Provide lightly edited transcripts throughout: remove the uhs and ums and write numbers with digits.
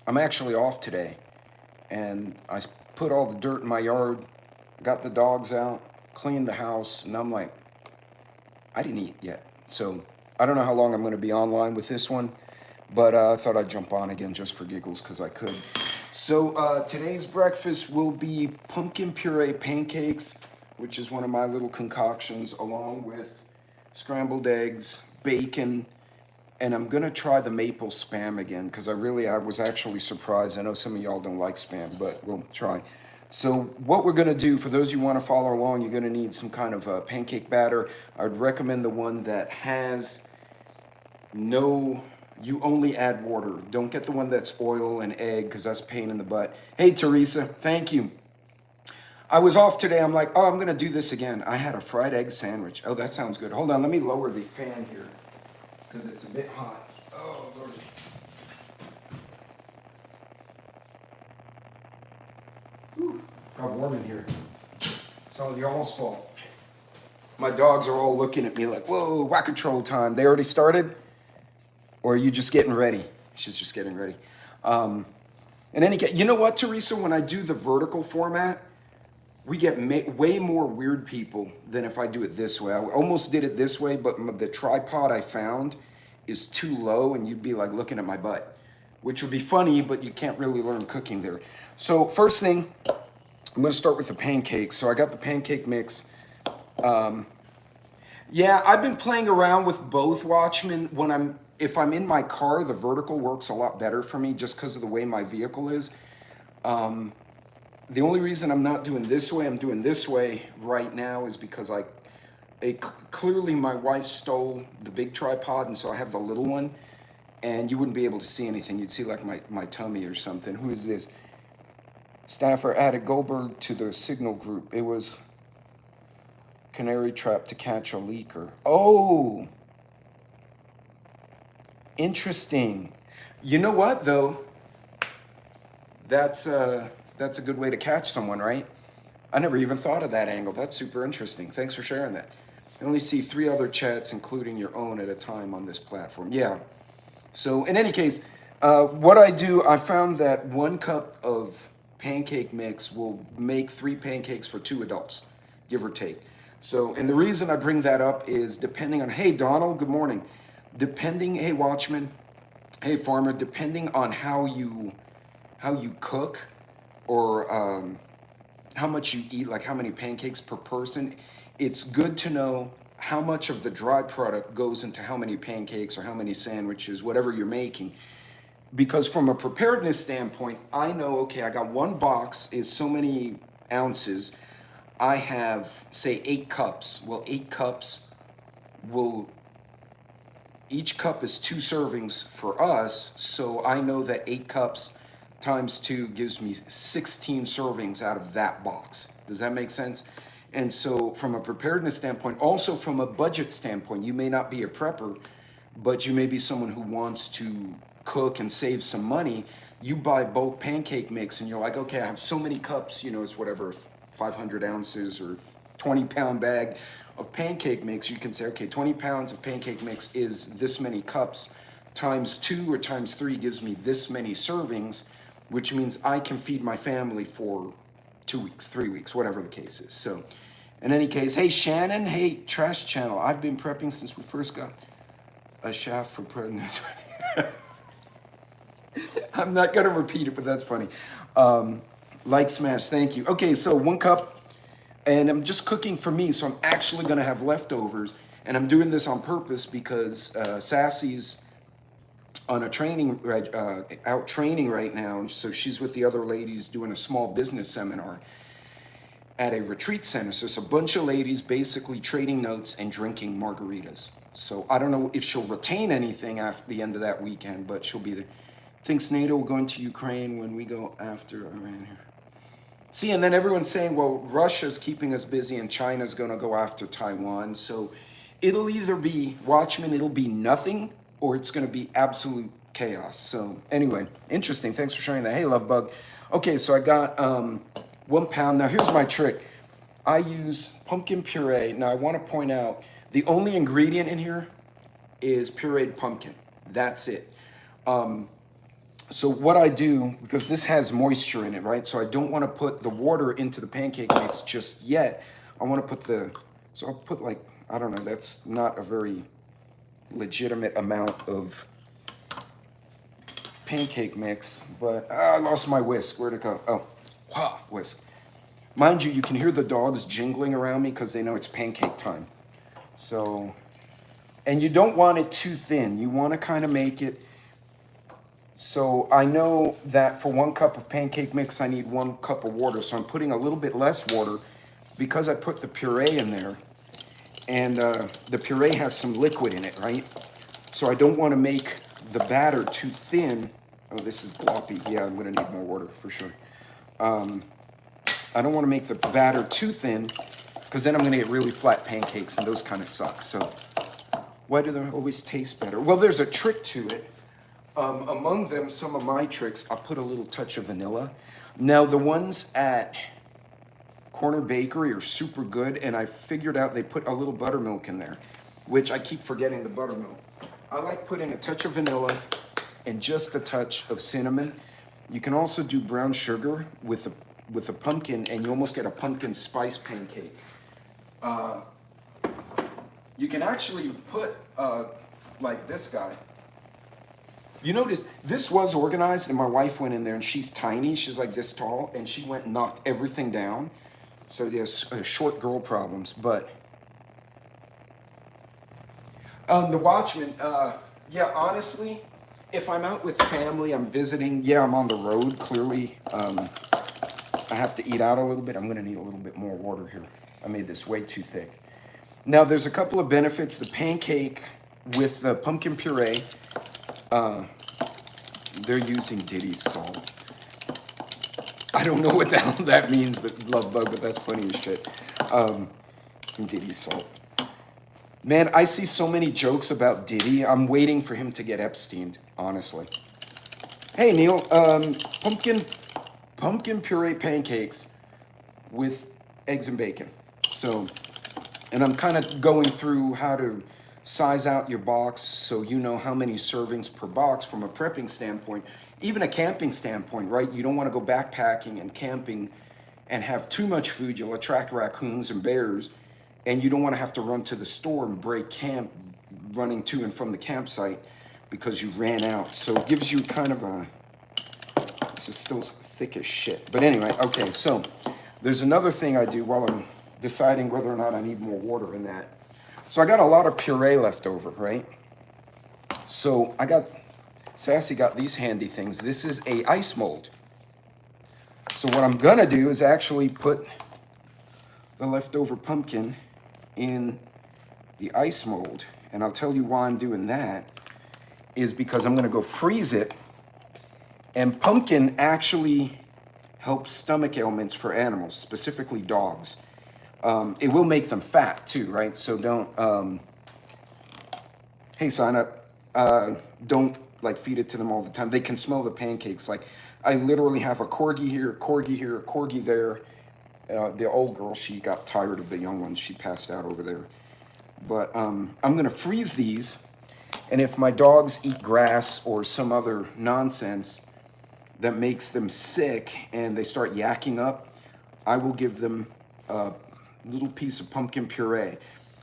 I'm actually off today, and I put all the dirt in my yard, got the dogs out, cleaned the house, and I'm like, I didn't eat yet. So I don't know how long I'm going to be online with this one, but I thought I'd jump on again just for giggles because I could. So today's breakfast will be pumpkin puree pancakes, which is one of my little concoctions, along with scrambled eggs, bacon, and I'm gonna try the maple spam again because I was actually surprised. I know some of y'all don't like spam, but we'll try. So what we're gonna do, for those of you who wanna follow along, you're gonna need some kind of pancake batter. I'd recommend the one that has you only add water. Don't get the one that's oil and egg because that's a pain in the butt. Hey, Teresa, thank you. I was off today. I'm like, oh, I'm gonna do this again. I had a fried egg sandwich. Oh, that sounds good. Hold on, let me lower the fan here because it's a bit hot. Oh, Lord. Whew, got warm in here. It's all y'all's fault. My dogs are all looking at me like, whoa, whack-a-troll time. They already started? Or are you just getting ready? She's just getting ready. In any case, you know what, Teresa? When I do the vertical format, we get way more weird people than if I do it this way. I almost did it this way, but the tripod I found is too low, and you'd be like looking at my butt, which would be funny, but you can't really learn cooking there. So first thing, I'm gonna start with the pancakes. So I got the pancake mix. Yeah, I've been playing around with both, Watchmen. If I'm in my car, the vertical works a lot better for me just because of the way my vehicle is. The only reason I'm not doing this way, I'm doing this way right now is because clearly my wife stole the big tripod, and so I have the little one, and you wouldn't be able to see anything. You'd see like my tummy or something. Who is this? Staffer added Goldberg to the signal group. It was canary trap to catch a leaker. Oh, interesting. You know what though? That's a good way to catch someone, right? I never even thought of that angle. That's super interesting. Thanks for sharing that. I only see 3 other chats, including your own, at a time on this platform. Yeah. So in any case, what I do, I found that 1 cup of pancake mix will make 3 pancakes for 2 adults, give or take. So, and the reason I bring that up is depending on, hey, Donald, good morning. Hey, Watchman, hey, Farmer, depending on how you cook or how much you eat, like how many pancakes per person, it's good to know how much of the dry product goes into how many pancakes or how many sandwiches, whatever you're making. Because from a preparedness standpoint, I know, okay, I got 1 box is so many ounces. I have, say, 8 cups. Well, 8 cups each cup is 2 servings for us. So I know that 8 cups times 2 gives me 16 servings out of that box. Does that make sense? And so from a preparedness standpoint, also from a budget standpoint, you may not be a prepper, but you may be someone who wants to cook and save some money. You buy bulk pancake mix and you're like, okay, I have so many cups, it's whatever, 500 ounces or 20-pound bag of pancake mix. You can say, okay, 20 pounds of pancake mix is this many cups, times 2 or times 3 gives me this many servings, which means I can feed my family for 2 weeks, 3 weeks, whatever the case is. So in any case, hey, Shannon, hey, Trash Channel, I've been prepping since we first got a shaft for pregnant. I'm not gonna repeat it, but that's funny. Like Smash, thank you. Okay, so 1 cup, and I'm just cooking for me, so I'm actually gonna have leftovers, and I'm doing this on purpose because Sassy's on a out training right now, and so she's with the other ladies doing a small business seminar at a retreat center. So it's a bunch of ladies basically trading notes and drinking margaritas. So I don't know if she'll retain anything after the end of that weekend, but she'll be there. Thinks NATO will go into Ukraine when we go after Iran here. See, and then everyone's saying, well, Russia's keeping us busy and China's gonna go after Taiwan. So it'll either be, Watchmen, it'll be nothing, or it's gonna be absolute chaos. So anyway, interesting, thanks for sharing that. Hey, Love Bug. Okay, so I got 1 pound. Now here's my trick. I use pumpkin puree. Now I wanna point out, the only ingredient in here is pureed pumpkin. That's it. So what I do, because this has moisture in it, right? So I don't want to put the water into the pancake mix just yet. I want to put so I'll put like, I don't know, that's not a very legitimate amount of pancake mix, but I lost my whisk. Where'd it go? Oh, wow, whisk. Mind you, you can hear the dogs jingling around me because they know it's pancake time. So, and you don't want it too thin. You want to kind of make it. So I know that for 1 cup of pancake mix, I need 1 cup of water. So I'm putting a little bit less water because I put the puree in there. And the puree has some liquid in it, right? So I don't want to make the batter too thin. Oh, this is gloppy. Yeah, I'm going to need more water for sure. I don't want to make the batter too thin because then I'm going to get really flat pancakes and those kind of suck. So why do they always taste better? Well, there's a trick to it. Among them, some of my tricks, I'll put a little touch of vanilla. Now, the ones at Corner Bakery are super good, and I figured out they put a little buttermilk in there, which I keep forgetting the buttermilk. I like putting a touch of vanilla and just a touch of cinnamon. You can also do brown sugar with a pumpkin, and you almost get a pumpkin spice pancake. You can actually put, like this guy. You notice this was organized, and my wife went in there, and she's tiny. She's like this tall, and she went and knocked everything down. So there's short girl problems. But the Watchmen, yeah, honestly, if I'm out with family, I'm visiting, yeah, I'm on the road, clearly. I have to eat out a little bit. I'm going to need a little bit more water here. I made this way too thick. Now, there's a couple of benefits. The pancake with the pumpkin puree, they're using Diddy's salt. I don't know what the hell that means, but love bug, but that's funny as shit. Diddy's salt. Man, I see so many jokes about Diddy. I'm waiting for him to get Epsteined, honestly. Hey, Neil, pumpkin puree pancakes with eggs and bacon. So, and I'm kind of going through how to size out your box so you know how many servings per box from a prepping standpoint, even a camping standpoint, right? You don't want to go backpacking and camping and have too much food. You'll attract raccoons and bears, and you don't want to have to run to the store and break camp running to and from the campsite because you ran out. So it gives you kind of a, this is still thick as shit. But anyway, okay, so there's another thing I do while I'm deciding whether or not I need more water in that. So I got a lot of puree left over, right? So Sassy got these handy things. This is a ice mold. So what I'm gonna do is actually put the leftover pumpkin in the ice mold. And I'll tell you why I'm doing that is because I'm gonna go freeze it. And pumpkin actually helps stomach ailments for animals, specifically dogs. It will make them fat too, right? So don't, hey, sign up. Don't like feed it to them all the time. They can smell the pancakes. Like I literally have a Corgi here, a Corgi there. The old girl, she got tired of the young ones. She passed out over there. But I'm gonna freeze these. And if my dogs eat grass or some other nonsense that makes them sick and they start yakking up, I will give them little piece of pumpkin puree.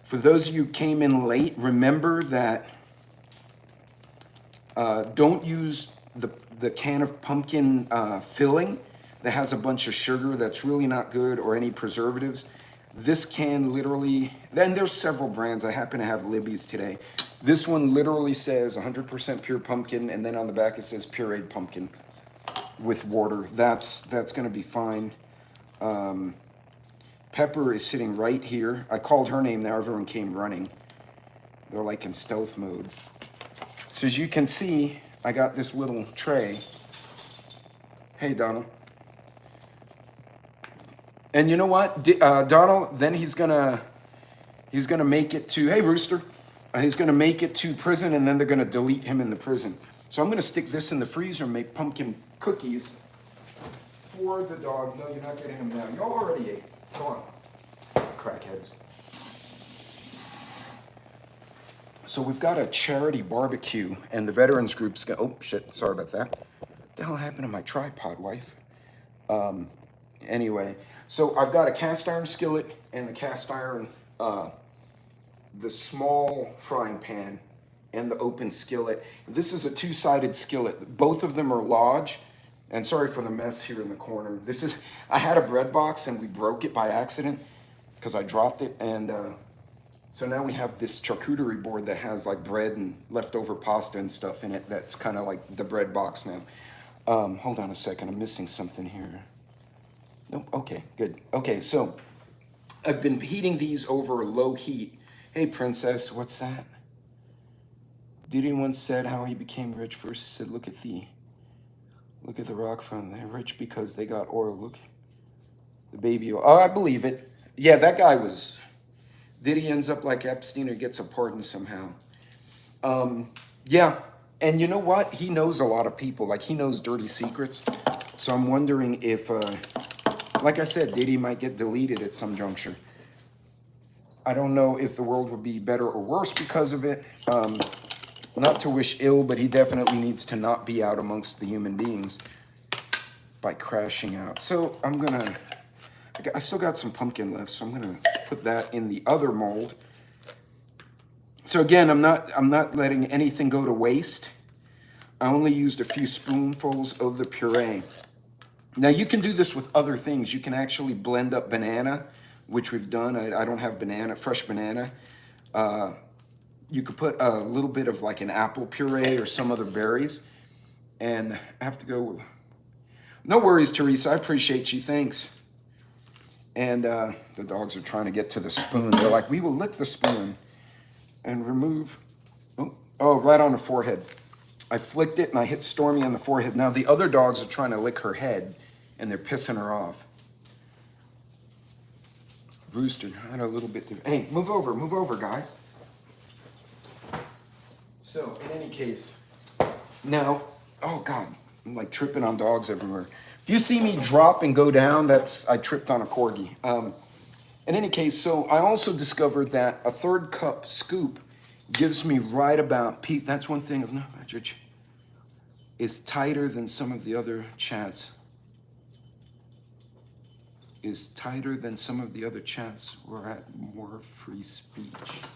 For those of you who came in late, remember that don't use the can of pumpkin filling that has a bunch of sugar that's really not good or any preservatives. This can literally, then there's several brands. I happen to have Libby's today. This one literally says 100% pure pumpkin, and then on the back it says pureed pumpkin with water. That's gonna be fine. Pepper is sitting right here. I called her name, now everyone came running. They're like in stealth mode. So as you can see, I got this little tray. Hey, Donald. And you know what, Donald, then he's gonna make it to, hey, Rooster. He's gonna make it to prison, and then they're gonna delete him in the prison. So I'm gonna stick this in the freezer and make pumpkin cookies for the dogs. No, you're not getting them now. Y'all already ate. Go on, crackheads. So we've got a charity barbecue, and the veterans group's oh shit, sorry about that. the hell happened to my tripod, wife? Anyway, so I've got a cast iron skillet and the cast iron, the small frying pan and the open skillet. This is a two-sided skillet. Both of them are Lodge. And sorry for the mess here in the corner. I had a bread box and we broke it by accident because I dropped it. And so now we have this charcuterie board that has like bread and leftover pasta and stuff in it. That's kind of like the bread box now. Hold on a second, I'm missing something here. Nope, okay, good. Okay, so I've been heating these over low heat. Hey, princess, what's that? Diddy once said how he became rich. First he said, look at the rock fund. They're rich because they got oil. Look, the baby oil. Oh, I believe it. Yeah, that guy was, Diddy ends up like Epstein or gets a pardon somehow. Yeah, and you know what? He knows a lot of people. Like, he knows dirty secrets. So I'm wondering if, like I said, Diddy might get deleted at some juncture. I don't know if the world would be better or worse because of it. Not to wish ill, but he definitely needs to not be out amongst the human beings by crashing out. So I still got some pumpkin left, so I'm gonna put that in the other mold. So again, I'm not letting anything go to waste. I only used a few spoonfuls of the puree. Now you can do this with other things. You can actually blend up banana, which we've done. I don't have fresh banana. You could put a little bit of like an apple puree or some other berries. And I have to go with, no worries, Teresa, I appreciate you, thanks. And the dogs are trying to get to the spoon. They're like, we will lick the spoon and remove, oh, right on the forehead. I flicked it and I hit Stormy on the forehead. Now the other dogs are trying to lick her head and they're pissing her off. Rooster, I had a little bit, hey, move over, guys. So, in any case, now, oh God, I'm like tripping on dogs everywhere. If you see me drop and go down, I tripped on a Corgi. In any case, so I also discovered that a 1/3 cup scoop gives me right about, Pete, that's one thing of, no, is tighter than some of the other chats. Is tighter than some of the other chats. We're at more free speech.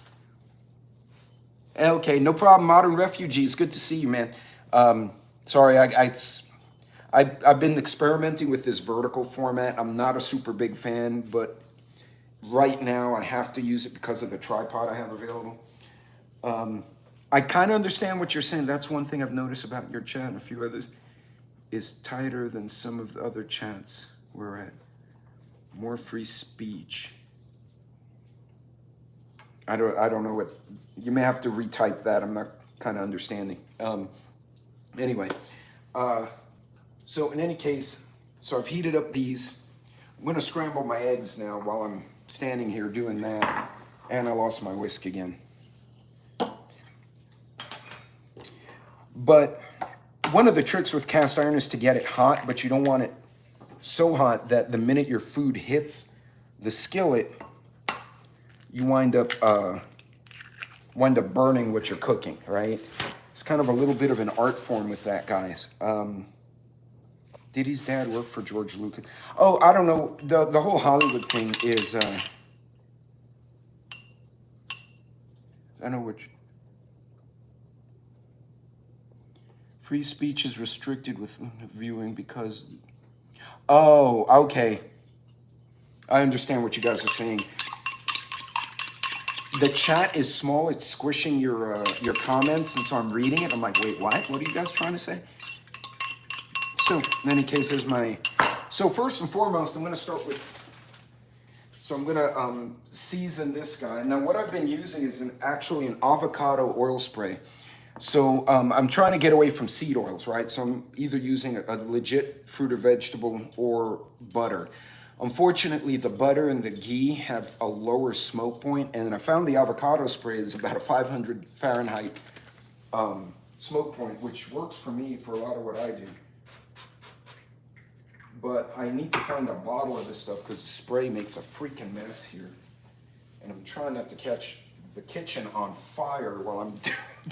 Okay, no problem, Modern Refugees. Good to see you, man. Sorry, I've been experimenting with this vertical format. I'm not a super big fan, but right now I have to use it because of the tripod I have available. I kind of understand what you're saying. That's one thing I've noticed about your chat and a few others. Is tighter than some of the other chats we're at. More free speech. I don't know what, you may have to retype that. I'm not kind of understanding. Anyway, so in any case, so I've heated up these. I'm gonna scramble my eggs now while I'm standing here doing that. And I lost my whisk again. But one of the tricks with cast iron is to get it hot, but you don't want it so hot that the minute your food hits the skillet, you wind up burning what you're cooking, right? It's kind of a little bit of an art form with that, guys. Diddy's dad work for George Lucas? Oh, I don't know. The whole Hollywood thing is, I know what. Free speech is restricted with viewing because. Oh, okay. I understand what you guys are saying. The chat is small. It's squishing your comments, and so I'm reading it. I'm like, wait, what? What are you guys trying to say? So, in any case, there's my. So first and foremost, I'm going to start with. So I'm going to season this guy. Now, what I've been using is actually an avocado oil spray. So I'm trying to get away from seed oils, right? So I'm either using a legit fruit or vegetable or butter. Unfortunately, the butter and the ghee have a lower smoke point, and I found the avocado spray is about a 500 Fahrenheit smoke point, which works for me for a lot of what I do. But I need to find a bottle of this stuff because the spray makes a freaking mess here. And I'm trying not to catch the kitchen on fire while I'm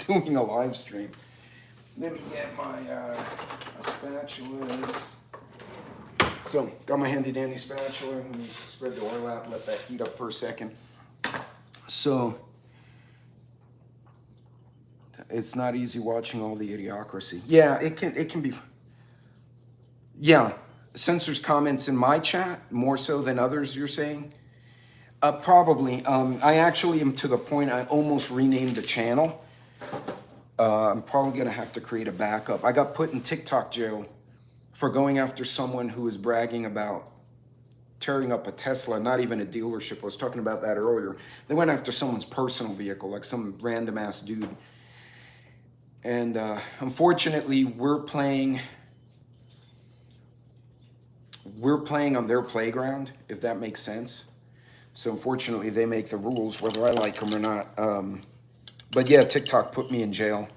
doing a live stream. Let me get my spatulas. So, got my handy dandy spatula. Let me spread the oil out and let that heat up for a second. So, it's not easy watching all the idiocracy. Yeah, it can be. Yeah, censors comments in my chat more so than others, you're saying? Probably. I actually am to the point I almost renamed the channel. I'm probably going to have to create a backup. I got put in TikTok jail for going after someone who was bragging about tearing up a Tesla, not even a dealership. I was talking about that earlier. They went after someone's personal vehicle, like some random ass dude. And unfortunately, we're playing on their playground, if that makes sense. So unfortunately, they make the rules, whether I like them or not. But yeah, TikTok put me in jail.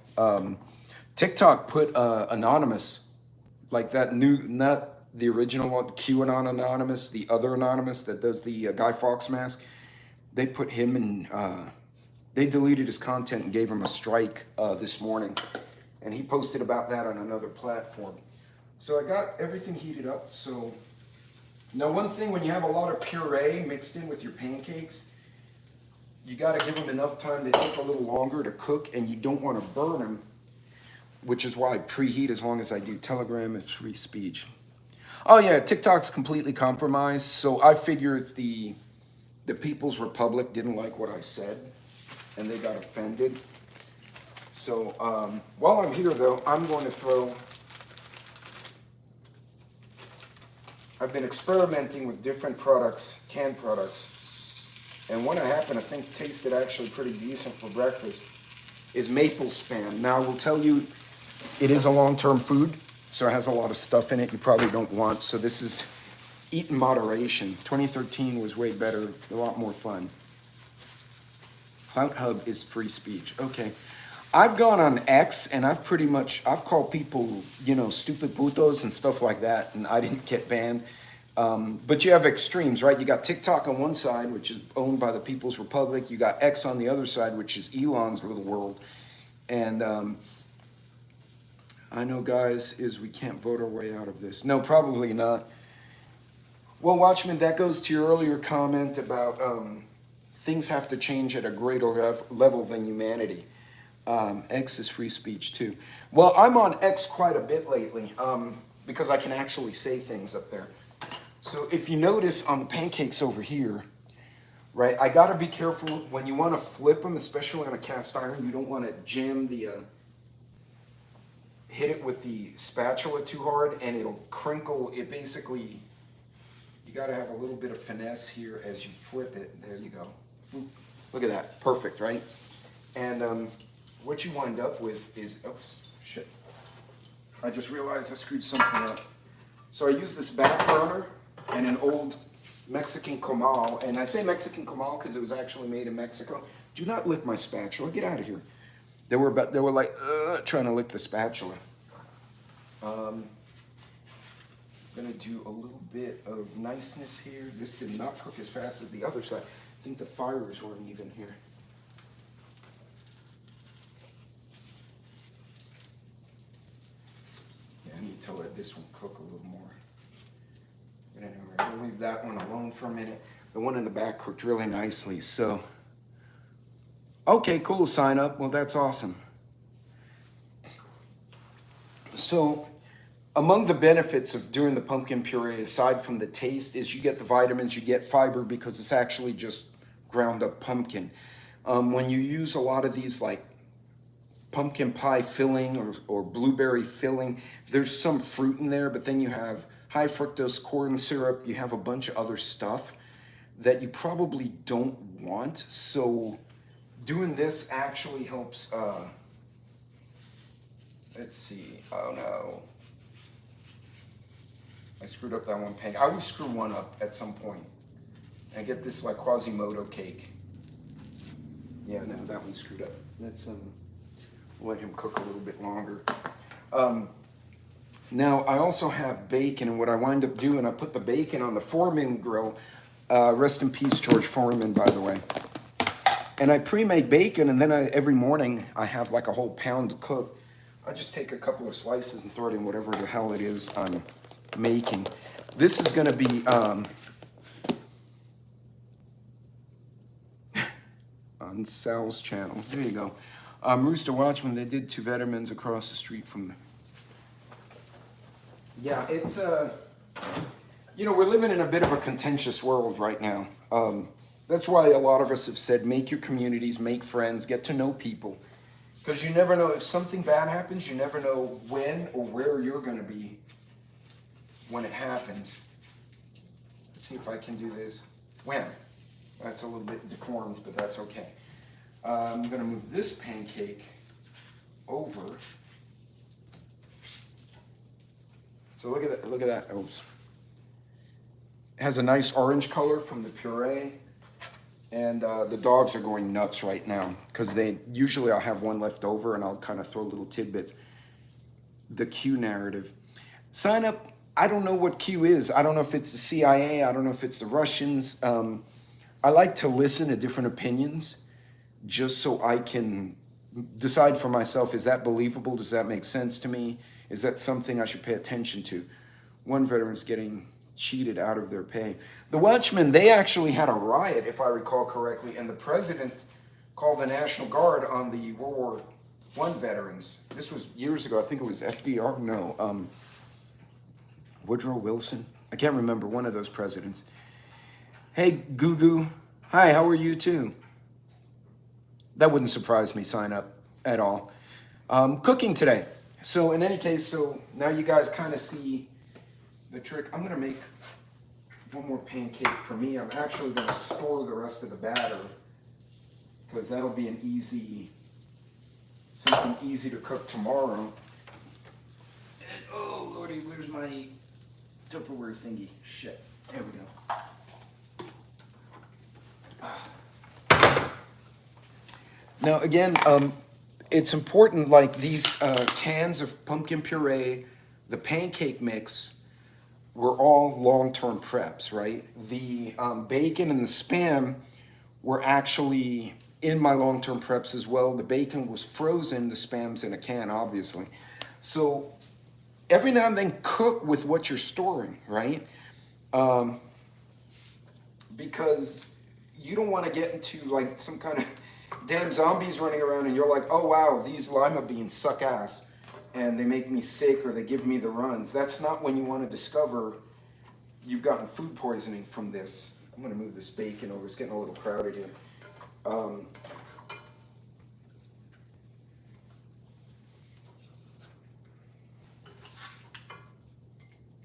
TikTok put Anonymous, like that new, not the original one, QAnon Anonymous, the other Anonymous that does the Guy Fawkes mask. They put him in, they deleted his content and gave him a strike this morning. And he posted about that on another platform. So I got everything heated up. So now one thing, when you have a lot of puree mixed in with your pancakes, you got to give them enough time. They take a little longer to cook, and you don't want to burn them, which is why I preheat as long as I do. Telegram is free speech. Oh yeah, TikTok's completely compromised. So I figure it's the People's Republic didn't like what I said, and they got offended. So while I'm here, though, I'm going to throw. I've been experimenting with different products, canned products. And one I happen to think tasted actually pretty decent for breakfast is maple spam. Now, I will tell you, it is a long-term food, so it has a lot of stuff in it you probably don't want. So this is eat in moderation. 2013 was way better, a lot more fun. Clout Hub is free speech. Okay. I've gone on X, and I've called people, stupid putos and stuff like that, and I didn't get banned. But you have extremes, right? You got TikTok on one side, which is owned by the People's Republic. You got X on the other side, which is Elon's little world. And I know, guys, we can't vote our way out of this. No, probably not. Well, Watchman, that goes to your earlier comment about things have to change at a greater level than humanity. X is free speech, too. Well, I'm on X quite a bit lately because I can actually say things up there. So if you notice on the pancakes over here, right, I got to be careful when you want to flip them, especially on a cast iron. You don't want to jam hit it with the spatula too hard, and it'll crinkle. It basically, you got to have a little bit of finesse here as you flip it. There you go. Look at that. Perfect, right? And what you wind up with is, oops, shit. I just realized I screwed something up. So I use this back burner and an old Mexican comal, and I say Mexican comal because it was actually made in Mexico. Do not lick my spatula. Get out of here. They were like trying to lick the spatula. I'm gonna do a little bit of niceness here. This did not cook as fast as the other side. I think the fires weren't even here. I need to let this one cook a little more. But anyway, I'm gonna leave that one alone for a minute. The one in the back cooked really nicely, so. Okay, cool, sign up. Well, that's awesome. So, among the benefits of doing the pumpkin puree, aside from the taste, is you get the vitamins, you get fiber because it's actually just ground up pumpkin. When you use a lot of these like pumpkin pie filling or blueberry filling, there's some fruit in there, but then you have high fructose corn syrup, you have a bunch of other stuff that you probably don't want. So doing this actually helps, let's see, oh no. I screwed up that one pancake. I always screw one up at some point. I get this like Quasimodo cake. Yeah, no, that one screwed up. Let's let him cook a little bit longer. Now, I also have bacon, and what I wind up doing, I put the bacon on the Foreman grill. Rest in peace, George Foreman, by the way. And I pre-make bacon, and then every morning I have like a whole pound to cook. I just take a couple of slices and throw it in whatever the hell it is I'm making. This is gonna be on Sal's channel. There you go. Rooster Watchman, they did 2 veterans across the street from the... Yeah, it's, you know, we're living in a bit of a contentious world right now. That's why a lot of us have said, make your communities, make friends, get to know people. Because you never know, if something bad happens, you never know when or where you're going to be when it happens. Let's see if I can do this. Wham! That's a little bit deformed, but that's okay. I'm going to move this pancake over. So look at that, look at that. Oops. It has a nice orange color from the puree. And the dogs are going nuts right now because usually I'll have one left over and I'll kind of throw little tidbits. The Q narrative. Sign up. I don't know what Q is. I don't know if it's the CIA. I don't know if it's the Russians. I like to listen to different opinions just so I can decide for myself, is that believable? Does that make sense to me? Is that something I should pay attention to? One veteran's getting cheated out of their pay. The Watchmen, they actually had a riot, if I recall correctly, and the president called the National Guard on the World War I veterans. This was years ago. I think it was FDR. No, Woodrow Wilson. I can't remember, one of those presidents. Hey, Goo. Hi, how are you too? That wouldn't surprise me, sign up at all. Cooking today. So in any case, so now you guys kind of see the trick. I'm gonna make one more pancake for me. I'm actually gonna store the rest of the batter because that'll be an easy, something easy to cook tomorrow. And, oh lordy, where's my Tupperware thingy? Shit, there we go. Now again, it's important, like these cans of pumpkin puree, the pancake mix, were all long-term preps, right? The bacon and the Spam were actually in my long-term preps as well. The bacon was frozen, the Spam's in a can, obviously. So every now and then cook with what you're storing, right? Because you don't want to get into like some kind of damn zombies running around and you're like, oh wow, these lima beans suck ass and they make me sick or they give me the runs. That's not when you want to discover you've gotten food poisoning from this. I'm going to move this bacon over. It's getting a little crowded here.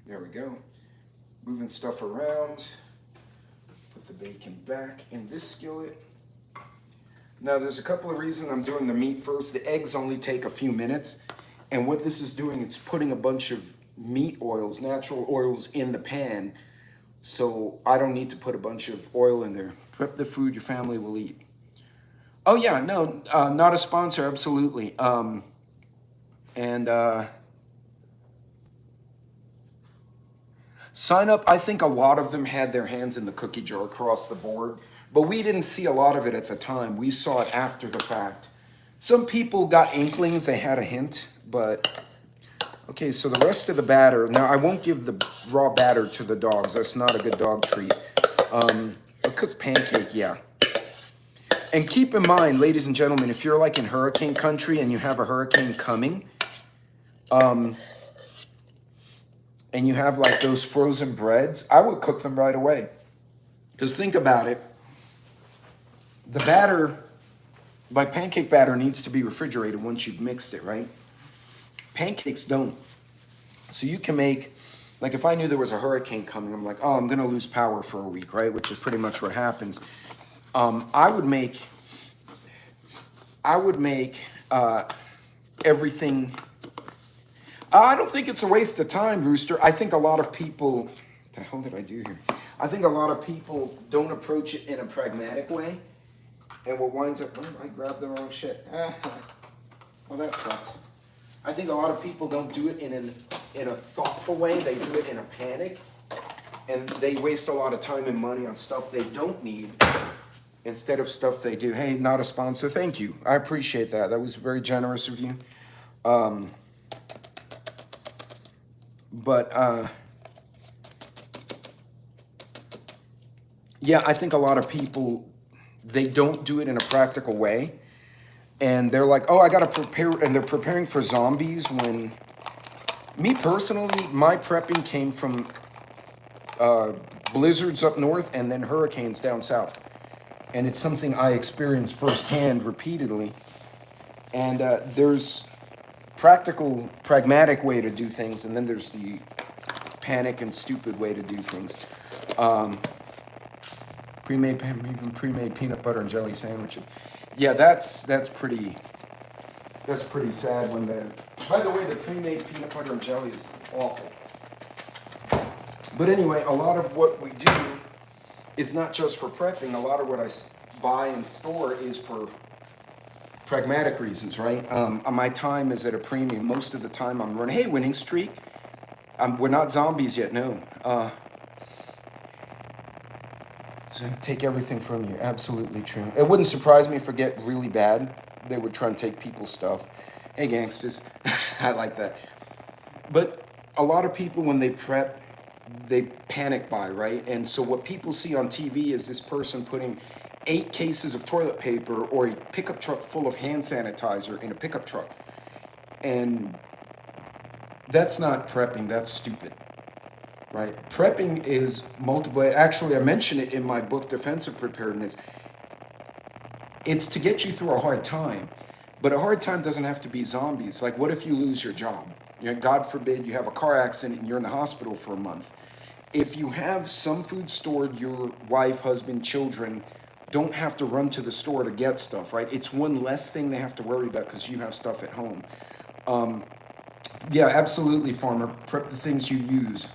There we go. Moving stuff around. Put the bacon back in this skillet. Now there's a couple of reasons I'm doing the meat first. The eggs only take a few minutes. And what this is doing, it's putting a bunch of meat oils, natural oils in the pan. So I don't need to put a bunch of oil in there. Prep the food your family will eat. Oh yeah, no, not a sponsor, absolutely. Sign up, I think a lot of them had their hands in the cookie jar across the board. But we didn't see a lot of it at the time. We saw it after the fact. Some people got inklings, they had a hint, but okay, so the rest of the batter. Now, I won't give the raw batter to the dogs. That's not a good dog treat. A cooked pancake, yeah. And keep in mind, ladies and gentlemen, if you're like in hurricane country and you have a hurricane coming, and you have like those frozen breads, I would cook them right away. Because think about it. The batter, like pancake batter, needs to be refrigerated once you've mixed it, right? Pancakes don't. So you can make, like if I knew there was a hurricane coming, I'm like, oh, I'm gonna lose power for a week, right? Which is pretty much what happens. I would make everything. I don't think it's a waste of time, Rooster. I think a lot of people, what the hell did I do here? I think a lot of people don't approach it in a pragmatic way. And what winds up, oh, I grabbed the wrong shit. Well, that sucks. I think a lot of people don't do it in a thoughtful way. They do it in a panic. And they waste a lot of time and money on stuff they don't need instead of stuff they do. Hey, not a sponsor, thank you. I appreciate that. That was very generous of you. Um, but yeah, I think a lot of people, they don't do it in a practical way. And they're like, oh, I got to prepare. And they're preparing for zombies when, me personally, my prepping came from blizzards up north and then hurricanes down south. And it's something I experienced firsthand repeatedly. And there's practical, pragmatic way to do things, and then there's the panic and stupid way to do things. Pre-made peanut butter and jelly sandwiches. Yeah, that's pretty sad when the. By the way, the pre-made peanut butter and jelly is awful. But anyway, a lot of what we do is not just for prepping. A lot of what I buy and store is for pragmatic reasons, right? My time is at a premium. Most of the time I'm running, hey, winning streak. We're not zombies yet, no. So take everything from you, absolutely true. It wouldn't surprise me if it get really bad. They would try and take people's stuff. Hey, gangsters, I like that. But a lot of people, when they prep, they panic buy, right? And so what people see on TV is this person putting 8 cases of toilet paper or a pickup truck full of hand sanitizer in a pickup truck. And that's not prepping, that's stupid, right? Prepping is multiple, actually I mention it in my book, Defensive Preparedness. It's to get you through a hard time, but a hard time doesn't have to be zombies. Like, what if you lose your job? You know, God forbid you have a car accident and you're in the hospital for a month. If you have some food stored, your wife, husband, children don't have to run to the store to get stuff, right? It's one less thing they have to worry about because you have stuff at home. Yeah, absolutely, farmer. Prep the things you use.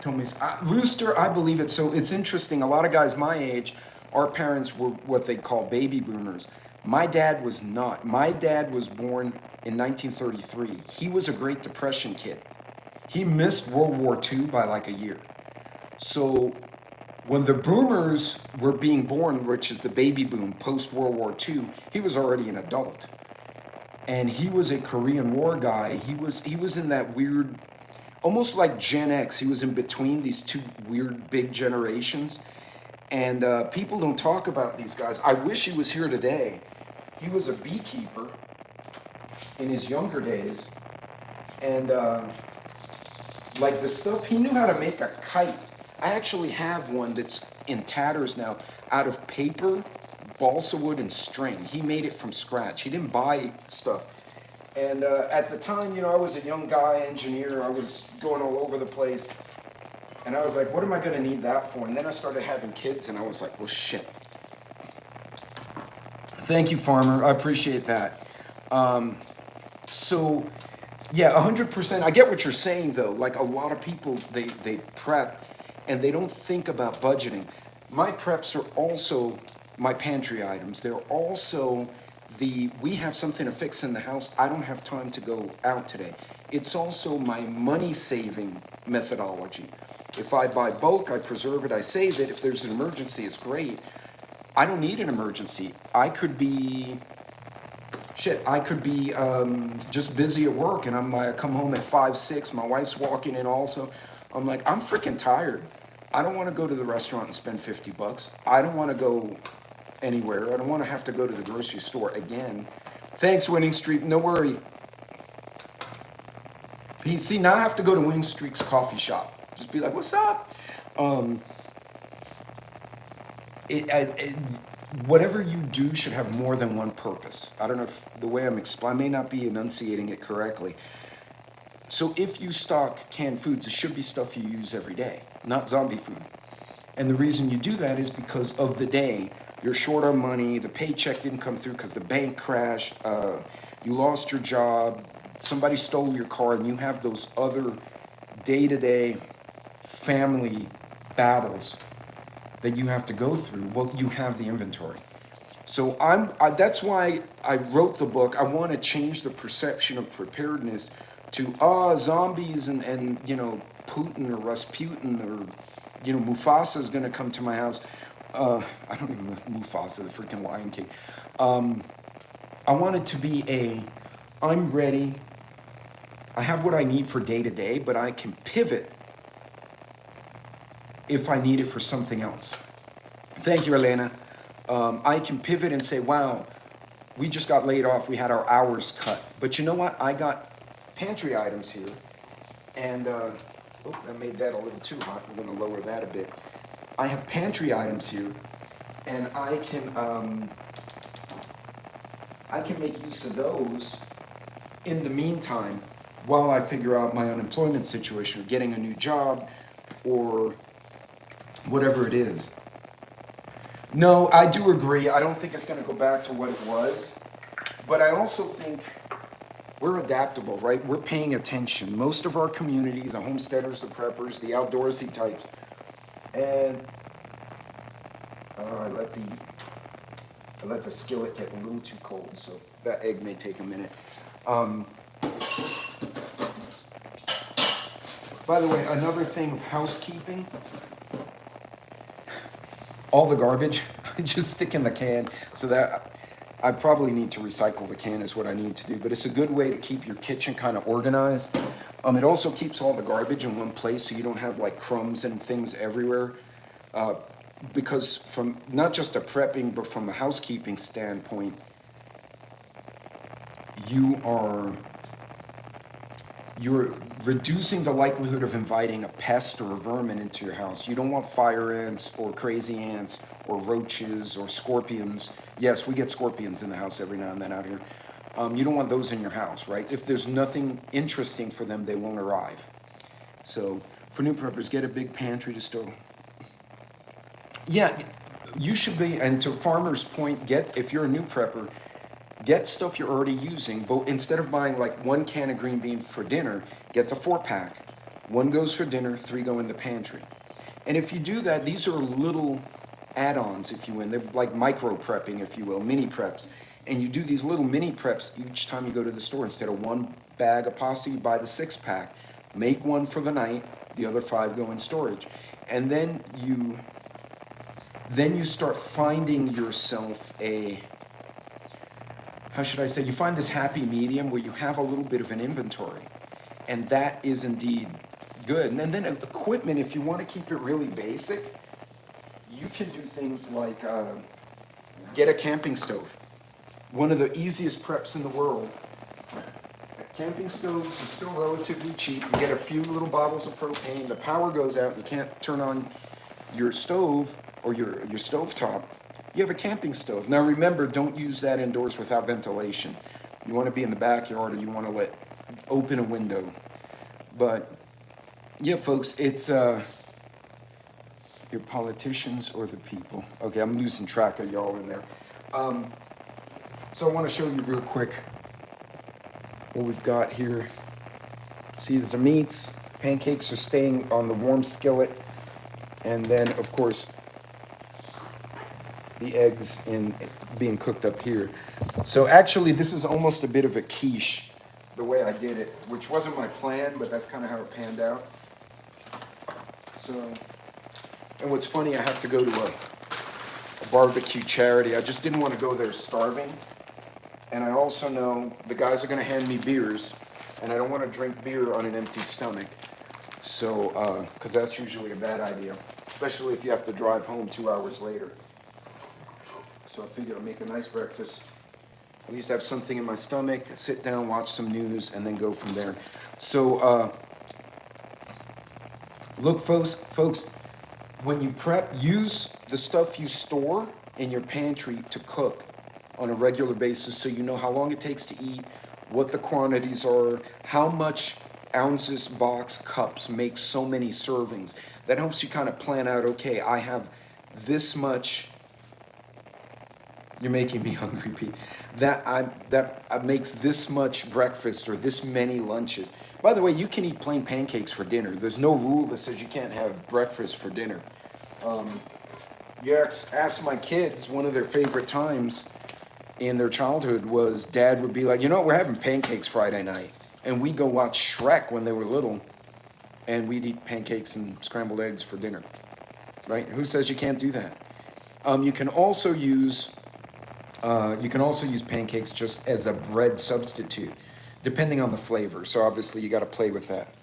Tell me, Rooster, I believe it. So it's interesting. A lot of guys my age, our parents were what they call baby boomers. My dad was not. My dad was born in 1933. He was a Great Depression kid. He missed World War II by like a year. So when the boomers were being born, which is the baby boom post World War II, he was already an adult. And he was a Korean War guy. He was in that weird, almost like Gen X. He was in between these two weird big generations. And people don't talk about these guys. I wish he was here today. He was a beekeeper in his younger days. And like the stuff, he knew how to make a kite. I actually have one that's in tatters now, out of paper, balsa wood, and string. He made it from scratch. He didn't buy stuff. And at the time, you know, I was a young guy, engineer. I was going all over the place. And I was like, what am I going to need that for? And then I started having kids, and I was like, well, shit. Thank you, farmer. I appreciate that. So, yeah, 100%. I get what you're saying, though. Like, a lot of people, they prep, and they don't think about budgeting. My preps are also my pantry items. They're also we have something to fix in the house. I don't have time to go out today. It's also my money-saving methodology. If I buy bulk, I preserve it, I save it. If there's an emergency, it's great. I don't need an emergency. I could be just busy at work, and I'm like, I come home at 5, 6, my wife's walking in also. I'm like, I'm freaking tired. I don't want to go to the restaurant and spend $50. I don't want to go anywhere. I don't want to have to go to the grocery store again. Thanks, Winning Streak. No worry. See, now I have to go to Winning Streak's coffee shop. Just be like, what's up? Whatever you do should have more than one purpose. I don't know if the way I may not be enunciating it correctly. So if you stock canned foods, it should be stuff you use every day, not zombie food. And the reason you do that is because of the day. You're short on money, the paycheck didn't come through because the bank crashed, you lost your job, somebody stole your car, and you have those other day-to-day family battles that you have to go through. Well, you have the inventory. So that's why I wrote the book. I want to change the perception of preparedness to zombies and you know, Putin or Rasputin or you know, Mufasa is going to come to my house. I don't even know Mufasa, the freaking Lion King. I want it to be I'm ready. I have what I need for day to day, but I can pivot if I need it for something else. Thank you, Elena. I can pivot and say, wow, we just got laid off. We had our hours cut. But you know what? I got pantry items here. And, oh, I made that a little too hot. We're going to lower that a bit. I have pantry items here. And I can make use of those in the meantime while I figure out my unemployment situation or getting a new job or whatever it is. No, I do agree. I don't think it's going to go back to what it was. But I also think we're adaptable, right? We're paying attention. Most of our community, the homesteaders, the preppers, the outdoorsy types, and I let the skillet get a little too cold, so that egg may take a minute. By the way, another thing of housekeeping, all the garbage, I just stick in the can, so that I probably need to recycle the can is what I need to do, but it's a good way to keep your kitchen kind of organized. It also keeps all the garbage in one place so you don't have like crumbs and things everywhere. Because from not just a prepping, but from a housekeeping standpoint, you're reducing the likelihood of inviting a pest or a vermin into your house. You don't want fire ants or crazy ants or roaches or scorpions. Yes, we get scorpions in the house every now and then out here. You don't want those in your house, right? If there's nothing interesting for them, they won't arrive. So for new preppers, get a big pantry to store. Yeah, you should be, and to Farmer's point, if you're a new prepper, get stuff you're already using, but instead of buying like 1 can of green bean for dinner, get the 4-pack. 1 goes for dinner, 3 go in the pantry. And if you do that, these are little add-ons, if you will. They're like micro prepping, if you will, mini preps. And you do these little mini preps each time you go to the store. Instead of 1 bag of pasta, you buy the 6-pack. Make 1 for the night, the other 5 go in storage. And then you start finding yourself how should I say, you find this happy medium where you have a little bit of an inventory. And that is indeed good. And then equipment, if you want to keep it really basic, you can do things like get a camping stove. One of the easiest preps in the world. Camping stoves are still relatively cheap. You get a few little bottles of propane, the power goes out, you can't turn on your stove or your stovetop. You have a camping stove. Now remember, don't use that indoors without ventilation. You want to be in the backyard or you want to open a window. But yeah, folks, it's your politicians or the people. Okay, I'm losing track of y'all in there. So I want to show you real quick what we've got here. See, there's the meats. Pancakes are staying on the warm skillet. And then, of course, the eggs being cooked up here. So actually, this is almost a bit of a quiche, the way I did it, which wasn't my plan, but that's kind of how it panned out. So, and what's funny, I have to go to a barbecue charity. I just didn't want to go there starving. And I also know the guys are going to hand me beers, and I don't want to drink beer on an empty stomach. So, because that's usually a bad idea, especially if you have to drive home 2 hours later. So I figured I'll make a nice breakfast, at least have something in my stomach, sit down, watch some news, and then go from there. So, look, folks, when you prep, use the stuff you store in your pantry to cook on a regular basis so you know how long it takes to eat, what the quantities are, how much ounces, box, cups make so many servings. That helps you kind of plan out, okay, I have this much. You're making me hungry, Pete. That makes this much breakfast or this many lunches. By the way, you can eat plain pancakes for dinner. There's no rule that says you can't have breakfast for dinner. Ask my kids, one of their favorite times in their childhood was Dad would be like, we're having pancakes Friday night. And we'd go watch Shrek when they were little, and we'd eat pancakes and scrambled eggs for dinner, right? Who says you can't do that? You can also use You can also use pancakes just as a bread substitute, depending on the flavor. So obviously you got to play with that.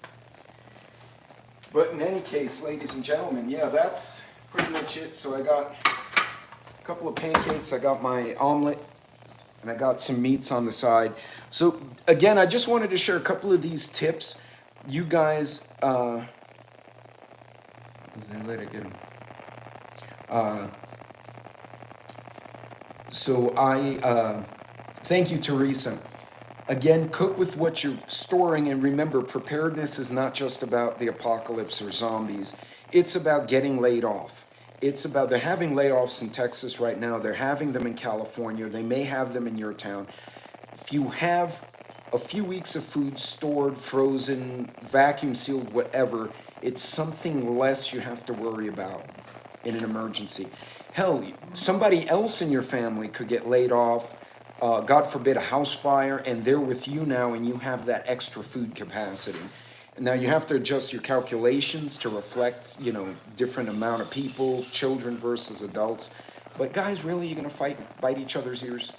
But in any case, ladies and gentlemen, yeah, that's pretty much it. So I got a couple of pancakes, I got my omelet, and I got some meats on the side. So again, I just wanted to share a couple of these tips. You guys, let it get them. So I thank you, Teresa. Again, cook with what you're storing, and remember, preparedness is not just about the apocalypse or zombies. It's about getting laid off. It's about, they're having layoffs in Texas right now. They're having them in California. They may have them in your town. If you have a few weeks of food stored, frozen, vacuum sealed, whatever, it's something less you have to worry about in an emergency. Hell, somebody else in your family could get laid off, God forbid a house fire, and they're with you now and you have that extra food capacity. Now you have to adjust your calculations to reflect, you know, different amount of people, children versus adults. But guys, really, you're gonna bite each other's ears?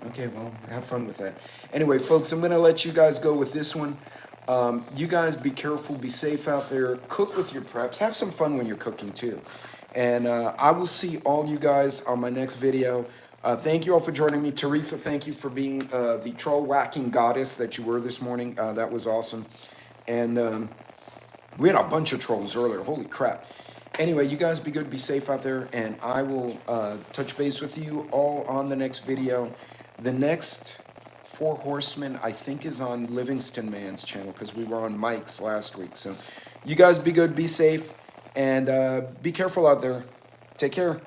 Okay, well, have fun with that. Anyway, folks, I'm gonna let you guys go with this one. You guys be careful, be safe out there, cook with your preps, have some fun when you're cooking too. And I will see all you guys on my next video. Thank you all for joining me. Teresa, thank you for being the troll whacking goddess that you were this morning. That was awesome. And we had a bunch of trolls earlier. Holy crap. Anyway, you guys be good, be safe out there, and I will touch base with you all on the next video. The next Four Horsemen, I think, is on Livingston Man's channel because we were on Mike's last week. So you guys be good, be safe, and be careful out there. Take care.